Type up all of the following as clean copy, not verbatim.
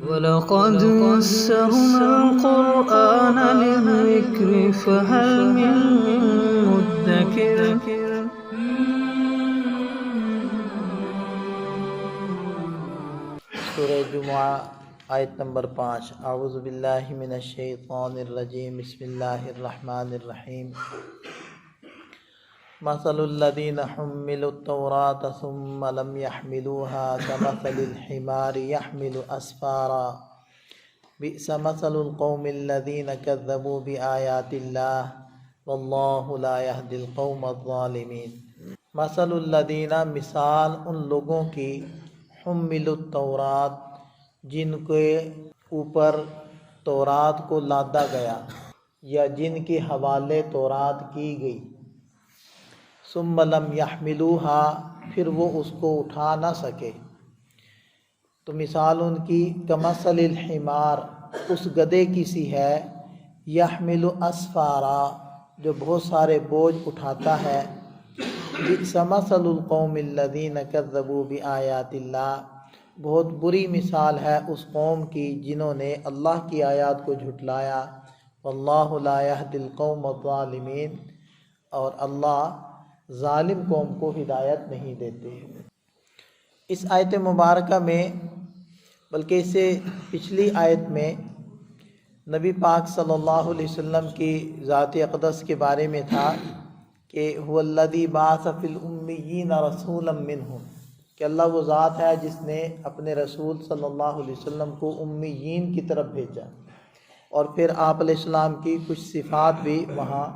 وَلَقَدْ يَسَّرْنَا الْقُرْآنَ لِلذِّكْرِ فَهَلْ مِن مُّدَّكِرٍ۔ سورہ جمعہ آیت نمبر 5۔ اعوذ باللہ من الشیطان الرجیم، بسم اللہ الرحمن الرحیم۔ مثل الذین حملوا التوراة ثم لم يحملوها كمثل الحمار يحمل أسفارا بئس مثل القوم الذین كذبوا بآیات اللہ واللہ لا يهدی القوم الظالمین۔ مثل الذین، مثال ان لوگوں کی، حملوا التوراة، جن کے اوپر تورات کو لادا گیا یا جن کے حوالے تورات کی گئی، ثم لم يحملوها، پھر وہ اس کو اٹھا نہ سکے، تو مثال ان کی کمثل الحمار، اس گدھے کی سی ہے، یحمل اسفارا، جو بہت سارے بوجھ اٹھاتا ہے، بئس مثل القوم الذین کذبوا بآیات اللہ، بہت بری مثال ہے اس قوم کی جنہوں نے اللہ کی آیات کو جھٹلایا، واللہ لا یہدی القوم الظالمین، اور اللہ ظالم قوم کو ہدایت نہیں دیتے۔ اس آیت مبارکہ میں، بلکہ اس سے پچھلی آیت میں، نبی پاک صلی اللہ علیہ وسلم کی ذات اقدس کے بارے میں تھا کہ هو الذی بعث فی الامیین رسولا منہم، کہ اللہ وہ ذات ہے جس نے اپنے رسول صلی اللہ علیہ وسلم کو امیین کی طرف بھیجا، اور پھر آپ علیہ السلام کی کچھ صفات بھی وہاں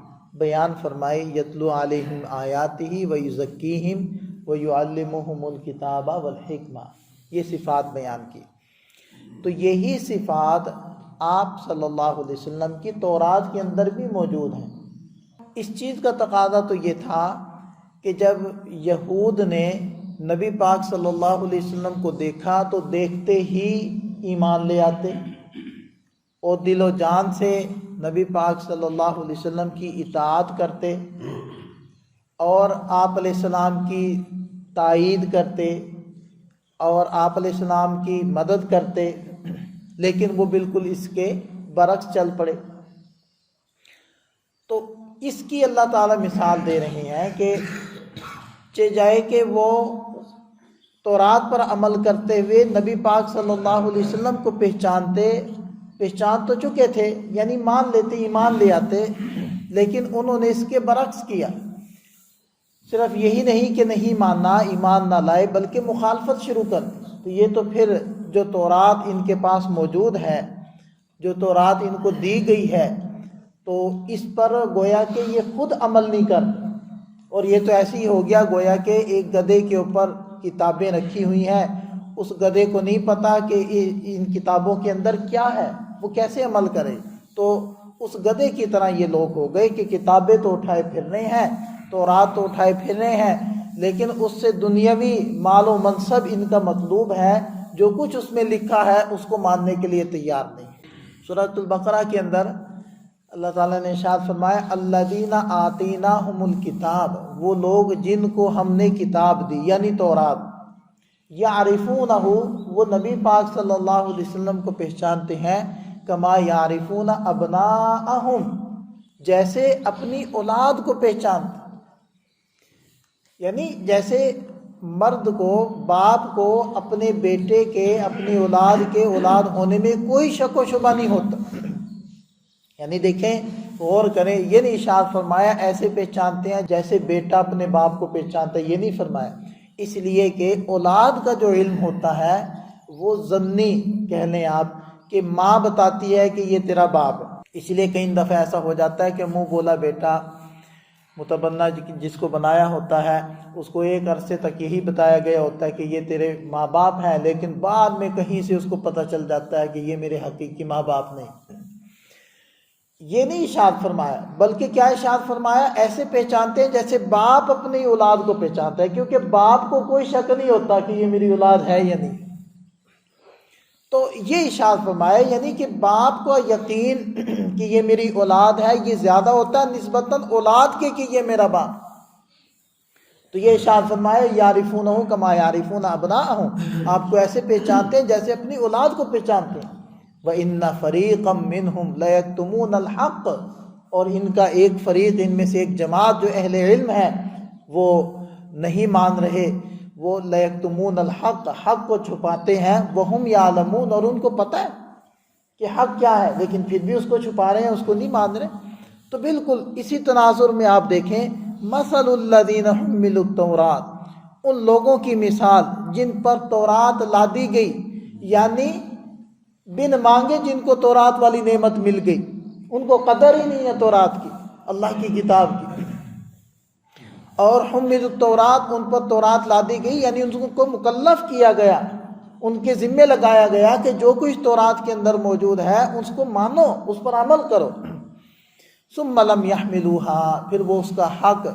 بیان فرمائی، یتلو علیہم آیاتہ ویزکیہم ویعلمہم الکتاب والحکمہ، یہ صفات بیان کی۔ تو یہی صفات آپ صلی اللہ علیہ وسلم کی تورات کے اندر بھی موجود ہیں۔ اس چیز کا تقاضا تو یہ تھا کہ جب یہود نے نبی پاک صلی اللہ علیہ وسلم کو دیکھا تو دیکھتے ہی ایمان لے آتے اور دل و جان سے نبی پاک صلی اللہ علیہ وسلم کی اطاعت کرتے اور آپ علیہ السلام کی تائید کرتے اور آپ علیہ السلام کی مدد کرتے، لیکن وہ بالکل اس کے برعکس چل پڑے۔ تو اس کی اللہ تعالیٰ مثال دے رہے ہیں کہ جائے کہ وہ تورات پر عمل کرتے ہوئے نبی پاک صلی اللہ علیہ وسلم کو پہچان تو چکے تھے، یعنی مان لیتے، ایمان لے آتے، لیکن انہوں نے اس کے برعکس کیا۔ صرف یہی نہیں کہ نہیں ماننا، ایمان نہ لائے، بلکہ مخالفت شروع کر دی۔ تو یہ تو پھر جو تورات ان کے پاس موجود ہے، جو تورات ان کو دی گئی ہے، تو اس پر گویا کہ یہ خود عمل نہیں کر، اور یہ تو ایسے ہی ہو گیا گویا کہ ایک گدھے کے اوپر کتابیں رکھی ہوئی ہیں، اس گدھے کو نہیں پتا کہ ان کتابوں کے اندر کیا ہے، وہ کیسے عمل کرے۔ تو اس گدھے کی طرح یہ لوگ ہو گئے کہ کتابیں تو اٹھائے پھر رہے ہیں، تورات تو اٹھائے پھر رہے ہیں، لیکن اس سے دنیاوی مال و منصب ان کا مطلوب ہے، جو کچھ اس میں لکھا ہے اس کو ماننے کے لیے تیار نہیں۔ سورۃ البقرہ کے اندر اللہ تعالیٰ نے ارشاد فرمایا، الذین آتیناہم الکتاب، وہ لوگ جن کو ہم نے کتاب دی یعنی تورات، یعرفونہ، وہ نبی پاک صلی اللہ علیہ وسلم کو پہچانتے ہیں، کما یعرفون ابناءہم، جیسے اپنی اولاد کو پہچانتے، یعنی جیسے مرد کو، باپ کو اپنے بیٹے کے، اپنی اولاد کے اولاد ہونے میں کوئی شک و شبہ نہیں ہوتا۔ یعنی دیکھیں، غور کریں، یہ نہیں ارشاد فرمایا ایسے پہچانتے ہیں جیسے بیٹا اپنے باپ کو پہچانتا ہے، یہ نہیں فرمایا، اس لیے کہ اولاد کا جو علم ہوتا ہے وہ ضمنی کہہ لیں آپ، کہ ماں بتاتی ہے کہ یہ تیرا باپ ہے۔ اس لیے کئی دفعہ ایسا ہو جاتا ہے کہ منہ بولا بیٹا، متبنہ جس کو بنایا ہوتا ہے، اس کو ایک عرصے تک یہی بتایا گیا ہوتا ہے کہ یہ تیرے ماں باپ ہیں، لیکن بعد میں کہیں سے اس کو پتہ چل جاتا ہے کہ یہ میرے حقیقی ماں باپ نہیں۔ یہ نہیں ارشاد فرمایا، بلکہ کیا ارشاد فرمایا، ایسے پہچانتے ہیں جیسے باپ اپنی اولاد کو پہچانتا ہے، کیونکہ باپ کو کوئی شک نہیں ہوتا کہ یہ میری اولاد ہے یا نہیں۔ تو یہ ارشاد فرمایا، یعنی کہ باپ کو یقین کہ یہ میری اولاد ہے یہ زیادہ ہوتا ہے نسبتاً اولاد کے کہ یہ میرا باپ۔ تو یہ ارشاد فرمایا یعرفونہ کما یعرفون ابناءہم، آپ کو ایسے پہچانتے ہیں جیسے اپنی اولاد کو پہچانتے ہیں۔ وَإِنَّ فَرِيقًا مِّنْهُمْ لَيَكْتُمُونَ الْحَقَّ، اور ان کا ایک فریق، ان میں سے ایک جماعت جو اہل علم ہے وہ نہیں مان رہے، وہ لَيَكْتُمُونَ الْحَقَّ، حق کو چھپاتے ہیں، وَهُمْ يَعْلَمُونَ، اور ان کو پتہ ہے کہ حق کیا ہے، لیکن پھر بھی اس کو چھپا رہے ہیں، اس کو نہیں مان رہے۔ تو بالکل اسی تناظر میں آپ دیکھیں مثل الذین حملوا التوراۃ، ان لوگوں کی مثال جن پر تورات لادی گئی، یعنی بن مانگے جن کو تورات والی نعمت مل گئی، ان کو قدر ہی نہیں ہے تورات کی، اللہ کی کتاب کی۔ اور حملوا التوراۃ، ان پر تورات لادی گئی، یعنی ان کو مکلف کیا گیا، ان کے ذمے لگایا گیا کہ جو کچھ تورات کے اندر موجود ہے اس کو مانو، اس پر عمل کرو۔ ثم لم يحملوها، پھر وہ اس کا حق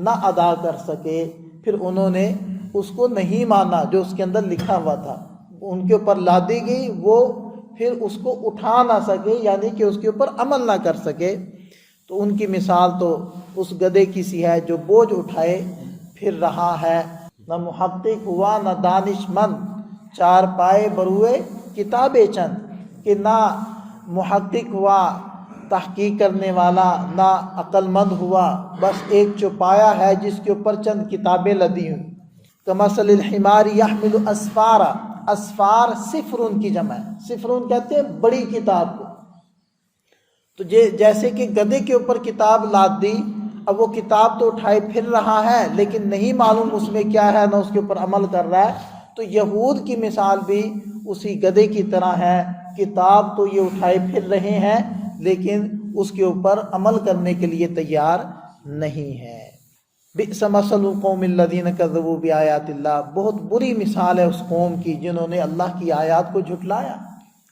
نہ ادا کر سکے، پھر انہوں نے اس کو نہیں مانا جو اس کے اندر لکھا ہوا تھا، ان کے اوپر لادی گئی، وہ پھر اس کو اٹھا نہ سکے، یعنی کہ اس کے اوپر عمل نہ کر سکے۔ تو ان کی مثال تو اس گدھے کی سی ہے جو بوجھ اٹھائے پھر رہا ہے، نہ محقق ہوا نہ دانش مند، چار پائے بروئے کتابیں چند، کہ نہ محقق ہوا تحقیق کرنے والا، نہ عقل مند ہوا، بس ایک چوپایا ہے جس کے اوپر چند کتابیں لدی ہوئی۔ کمثل الحمار یحمل اسفارا، اسفار سفرون کی جمع ہے، سفرون کہتے ہیں بڑی کتاب کو۔ تو جیسے کہ گدھے کے اوپر کتاب لاد دی، اب وہ کتاب تو اٹھائے پھر رہا ہے لیکن نہیں معلوم اس میں کیا ہے، نہ اس کے اوپر عمل کر رہا ہے۔ تو یہود کی مثال بھی اسی گدھے کی طرح ہے، کتاب تو یہ اٹھائے پھر رہے ہیں لیکن اس کے اوپر عمل کرنے کے لیے تیار نہیں ہے۔ بئس مثل القوم الذین کذبوا بآیات اللہ، بہت بری مثال ہے اس قوم کی جنہوں نے اللہ کی آیات کو جھٹلایا۔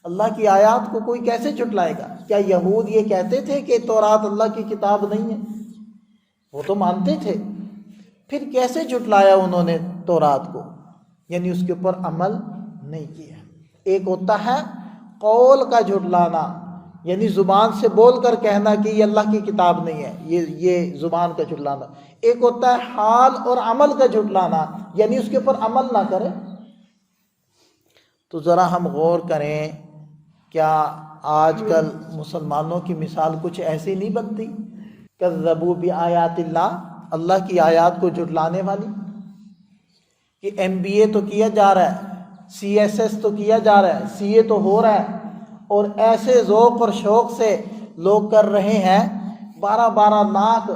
اللہ کی آیات کو کوئی کیسے جھٹلائے گا؟ کیا یہود یہ کہتے تھے کہ تورات اللہ کی کتاب نہیں ہے؟ وہ تو مانتے تھے، پھر کیسے جھٹلایا انہوں نے تورات کو؟ یعنی اس کے اوپر عمل نہیں کیا۔ ایک ہوتا ہے قول کا جھٹلانا، یعنی زبان سے بول کر کہنا کہ یہ اللہ کی کتاب نہیں ہے، یہ زبان کا جھٹلانا۔ ایک ہوتا ہے حال اور عمل کا جھٹلانا، یعنی اس کے اوپر عمل نہ کرے۔ تو ذرا ہم غور کریں، کیا آج کل مسلمانوں کی مثال کچھ ایسی نہیں بنتی؟ کذبوا بآیات اللہ، اللہ کی آیات کو جھٹلانے والی۔ کہ MBA تو کیا جا رہا ہے، CSS تو کیا جا رہا ہے، CA تو ہو رہا ہے، اور ایسے ذوق اور شوق سے لوگ کر رہے ہیں، 12 لاکھ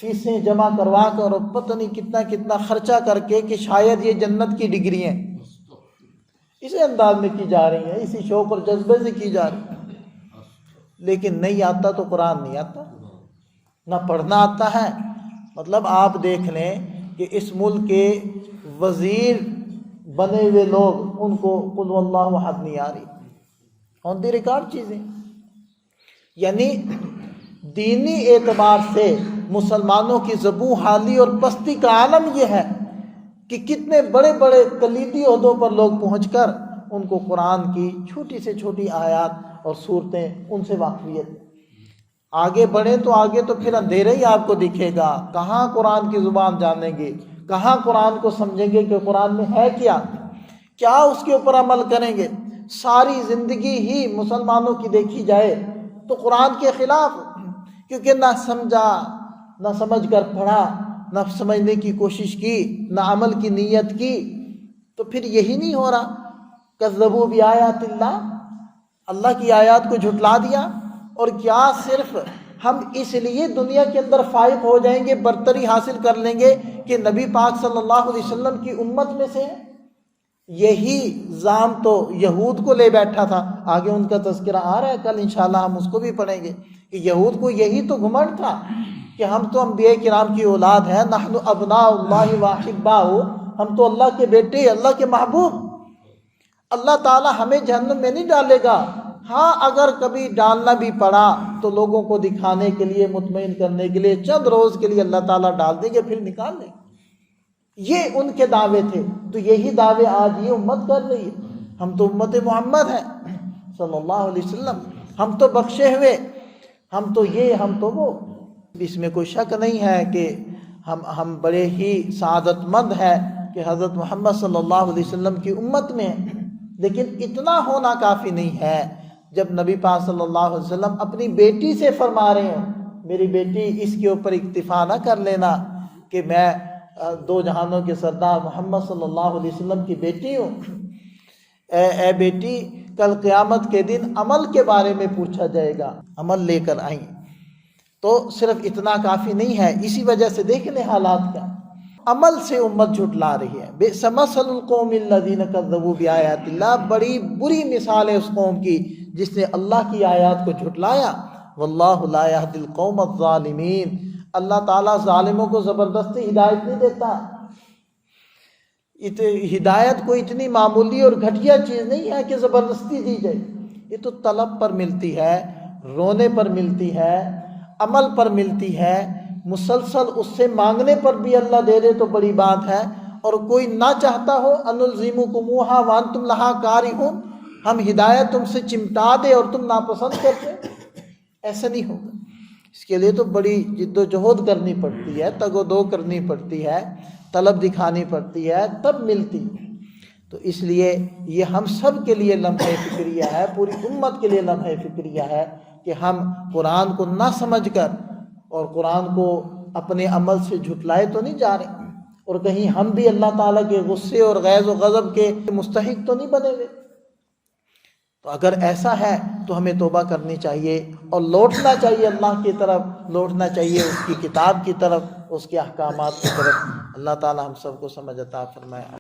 فیسیں جمع کروا کر اور پتہ نہیں کتنا کتنا خرچہ کر کے کہ شاید یہ جنت کی ڈگری ہیں، اسی انداز میں کی جا رہی ہیں، اسی شوق اور جذبے سے کی جا رہی ہیں۔ لیکن نہیں آتا تو قرآن نہیں آتا، نہ پڑھنا آتا ہے۔ مطلب آپ دیکھ لیں کہ اس ملک کے وزیر بنے ہوئے لوگ، ان کو قل واللہ احد نہیں آ رہی، آن دی ریکارڈ چیزیں۔ یعنی دینی اعتبار سے مسلمانوں کی زبوں حالی اور پستی کا عالم یہ ہے کہ کتنے بڑے بڑے کلیدی عہدوں پر لوگ پہنچ کر ان کو قرآن کی چھوٹی سے چھوٹی آیات اور صورتیں ان سے واقفیت۔ آگے بڑھیں تو آگے تو پھر اندھیرا ہی آپ کو دکھے گا، کہاں قرآن کی زبان جانیں گے، کہاں قرآن کو سمجھیں گے کہ قرآن میں ہے کیا، کیا اس کے اوپر عمل کریں گے۔ ساری زندگی ہی مسلمانوں کی دیکھی جائے تو قرآن کے خلاف، کیونکہ نہ سمجھا، نہ سمجھ کر پڑھا، نہ سمجھنے کی کوشش کی، نہ عمل کی نیت کی، تو پھر یہی نہیں ہو رہا۔ کذبوا بآیات اللہ، اللہ کی آیات کو جھٹلا دیا۔ اور کیا صرف ہم اس لیے دنیا کے اندر فائق ہو جائیں گے، برتری حاصل کر لیں گے کہ نبی پاک صلی اللہ علیہ وسلم کی امت میں سے ہیں؟ یہی زام تو یہود کو لے بیٹھا تھا، آگے ان کا تذکرہ آ رہا ہے، کل انشاءاللہ ہم اس کو بھی پڑھیں گے کہ یہود کو یہی تو گھمنڈ تھا کہ ہم تو انبیاء کرام کی اولاد ہیں، نحن ابناء اللہ واحباؤہ، ہم تو اللہ کے بیٹے، اللہ کے محبوب، اللہ تعالی ہمیں جہنم میں نہیں ڈالے گا۔ ہاں اگر کبھی ڈالنا بھی پڑا تو لوگوں کو دکھانے کے لیے، مطمئن کرنے کے لیے، چند روز کے لیے اللہ تعالیٰ ڈال دیں گے، پھر نکال دیں گے۔ یہ ان کے دعوے تھے، تو یہی دعوے آج یہ امت کر رہی ہے۔ ہم تو امت محمد ہیں صلی اللہ علیہ وسلم، ہم تو بخشے ہوئے، ہم تو یہ، ہم تو وہ۔ اس میں کوئی شک نہیں ہے کہ ہم بڑے ہی سعادت مند ہیں کہ حضرت محمد صلی اللہ علیہ وسلم کی امت میں ہیں، لیکن اتنا ہونا کافی نہیں ہے۔ جب نبی پاک صلی اللہ علیہ وسلم اپنی بیٹی سے فرما رہے ہیں، میری بیٹی اس کے اوپر اکتفا نہ کر لینا کہ میں دو جہانوں کے سردار محمد صلی اللہ علیہ وسلم کی بیٹی ہوں، اے بیٹی کل قیامت کے دن عمل کے بارے میں پوچھا جائے گا، عمل لے کر آئیں۔ تو صرف اتنا کافی نہیں ہے، اسی وجہ سے دیکھ لیں حالات کیا، عمل سے امت جھٹلا رہی ہے۔ بئس مثل القوم الذین کذبوا بآیات اللہ، بڑی بری مثال ہے اس قوم کی جس نے اللہ کی آیات کو جھٹلایا۔ واللہ لا یہدی القوم الظالمین، اللہ تعالیٰ ظالموں کو زبردستی ہدایت نہیں دیتا۔ ہدایت کوئی اتنی معمولی اور گھٹیا چیز نہیں ہے کہ زبردستی دی جائے، یہ تو طلب پر ملتی ہے، رونے پر ملتی ہے، عمل پر ملتی ہے، مسلسل اس سے مانگنے پر بھی اللہ دے دے تو بڑی بات ہے۔ اور کوئی نہ چاہتا ہو انلزمکموہا وانتم لہا کارہون، ہم ہدایت تم سے چمٹا دے اور تم ناپسند کرتے، ایسا نہیں ہوگا۔ اس کے لیے تو بڑی جد و جہد کرنی پڑتی ہے، تگ و دو کرنی پڑتی ہے، طلب دکھانی پڑتی ہے، تب ملتی ہے۔ تو اس لیے یہ ہم سب کے لیے لمحہ فکریہ ہے، پوری امت کے لیے لمحہ فکریہ ہے کہ ہم قرآن کو نہ سمجھ کر اور قرآن کو اپنے عمل سے جھٹلائے تو نہیں جا رہے، اور کہیں ہم بھی اللہ تعالیٰ کے غصے اور غیظ و غضب کے مستحق تو نہیں بنے ہوئے۔ تو اگر ایسا ہے تو ہمیں توبہ کرنی چاہیے اور لوٹنا چاہیے اللہ کی طرف، لوٹنا چاہیے اس کی کتاب کی طرف، اس کے احکامات کی طرف۔ اللہ تعالیٰ ہم سب کو سمجھ عطا فرمائے۔